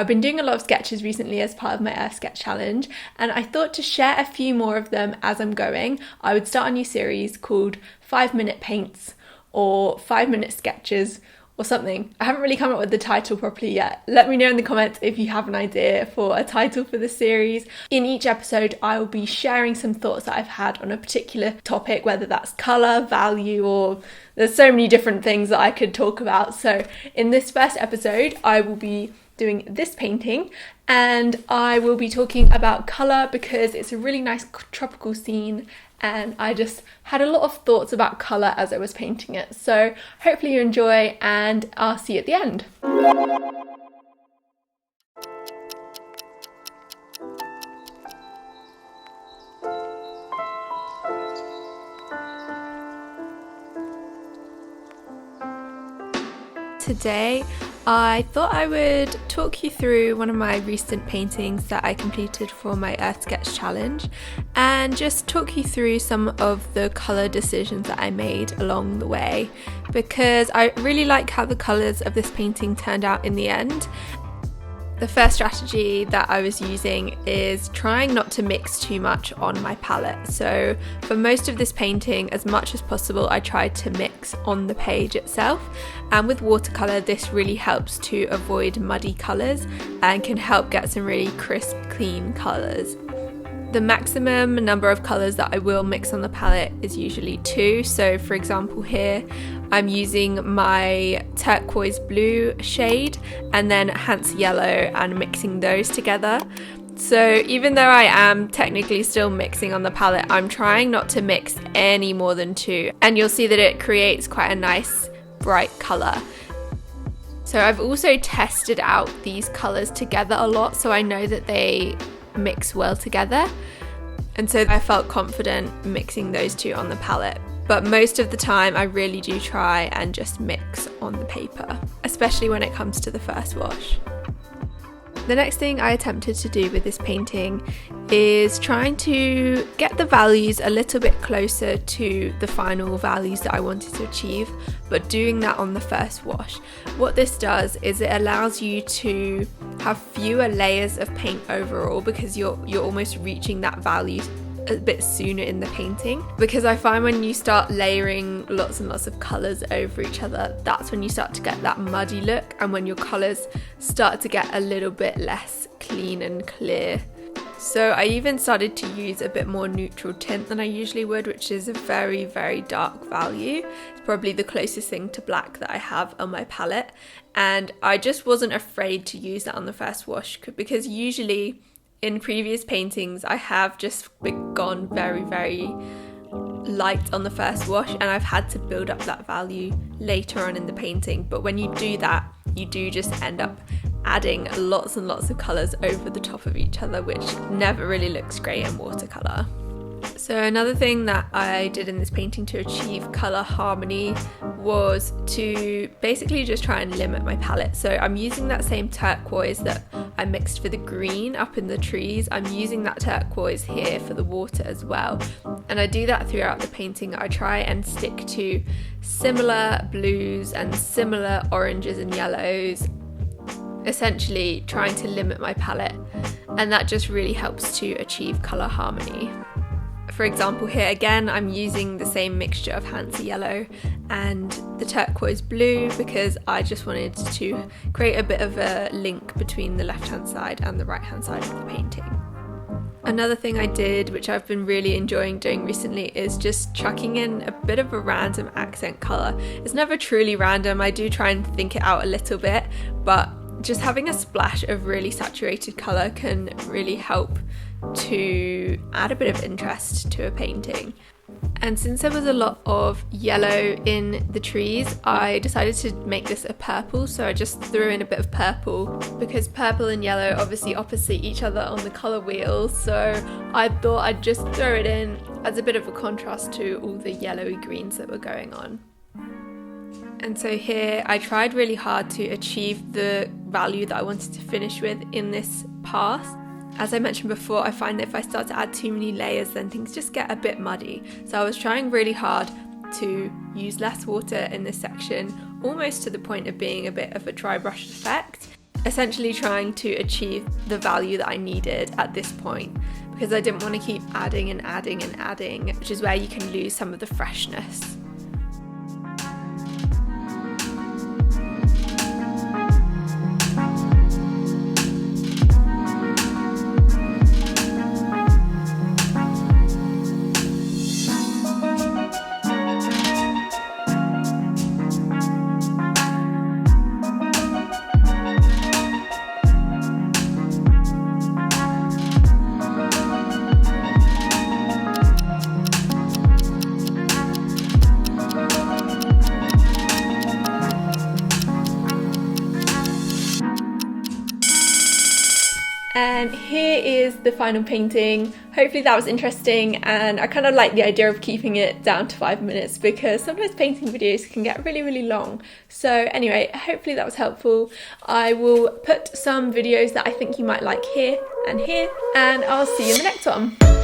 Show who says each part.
Speaker 1: I've been doing a lot of sketches recently as part of my Earth Sketch Challenge, and I thought to share a few more of them as I'm going. I would start a new series called 5-minute paints or 5-minute sketches or something. I haven't really come up with the title properly yet. Let me know in the comments if you have an idea for a title for the series. In each episode, I will be sharing some thoughts that I've had on a particular topic, whether that's colour, value, or there's so many different things that I could talk about. So in this first episode, I will be doing this painting and I will be talking about colour because it's a really nice tropical scene and I just had a lot of thoughts about colour as I was painting it. So hopefully you enjoy and I'll see you at the end. Today I thought I would talk you through one of my recent paintings that I completed for my Earth Sketch Challenge and just talk you through some of the colour decisions that I made along the way, because I really like how the colours of this painting turned out in the end. The first strategy that I was using is trying not to mix too much on my palette. So for most of this painting, as much as possible, I tried to mix on the page itself. And with watercolour, this really helps to avoid muddy colours and can help get some really crisp, clean colours. The maximum number of colours that I will mix on the palette is usually 2. So for example here, I'm using my turquoise blue shade and then Hansa yellow and mixing those together. So even though I am technically still mixing on the palette, I'm trying not to mix any more than 2. And you'll see that it creates quite a nice bright colour. So I've also tested out these colours together a lot, so I know that they mix well together, and so I felt confident mixing those 2 on the palette. But most of the time I really do try and just mix on the paper, especially when it comes to the first wash. The next thing I attempted to do with this painting is trying to get the values a little bit closer to the final values that I wanted to achieve, but doing that on the first wash. What this does is it allows you to have fewer layers of paint overall, because you're almost reaching that value a bit sooner in the painting, because I find when you start layering lots and lots of colours over each other, that's when you start to get that muddy look, and when your colours start to get a little bit less clean and clear. So I even started to use a bit more neutral tint than I usually would, which is a very, very dark value. It's probably the closest thing to black that I have on my palette, and I just wasn't afraid to use that on the first wash, because usually in previous paintings I have just gone very, very light on the first wash and I've had to build up that value later on in the painting. But when you do that, you do just end up adding lots and lots of colours over the top of each other, which never really looks great in watercolour. So another thing that I did in this painting to achieve colour harmony was to basically just try and limit my palette. So I'm using that same turquoise that I mixed for the green up in the trees. I'm using that turquoise here for the water as well. And I do that throughout the painting. I try and stick to similar blues and similar oranges and yellows, essentially trying to limit my palette. And that just really helps to achieve colour harmony. For example here again, I'm using the same mixture of Hansa yellow and the turquoise blue because I just wanted to create a bit of a link between the left hand side and the right hand side of the painting. Another thing I did, which I've been really enjoying doing recently, is just chucking in a bit of a random accent colour. It's never truly random, I do try and think it out a little bit, but just having a splash of really saturated colour can really help to add a bit of interest to a painting. And since there was a lot of yellow in the trees, I decided to make this a purple, so I just threw in a bit of purple because purple and yellow obviously opposite each other on the colour wheel, so I thought I'd just throw it in as a bit of a contrast to all the yellowy greens that were going on. And so here I tried really hard to achieve the value that I wanted to finish with in this path. As I mentioned before, I find that if I start to add too many layers, then things just get a bit muddy. So I was trying really hard to use less water in this section, almost to the point of being a bit of a dry brush effect. essentially trying to achieve the value that I needed at this point, because I didn't want to keep adding and adding and adding, which is where you can lose some of the freshness. And here is the final painting. Hopefully that was interesting, and I kind of like the idea of keeping it down to 5 minutes because sometimes painting videos can get really long. So anyway, hopefully that was helpful. I will put some videos that I think you might like here and here, and I'll see you in the next one.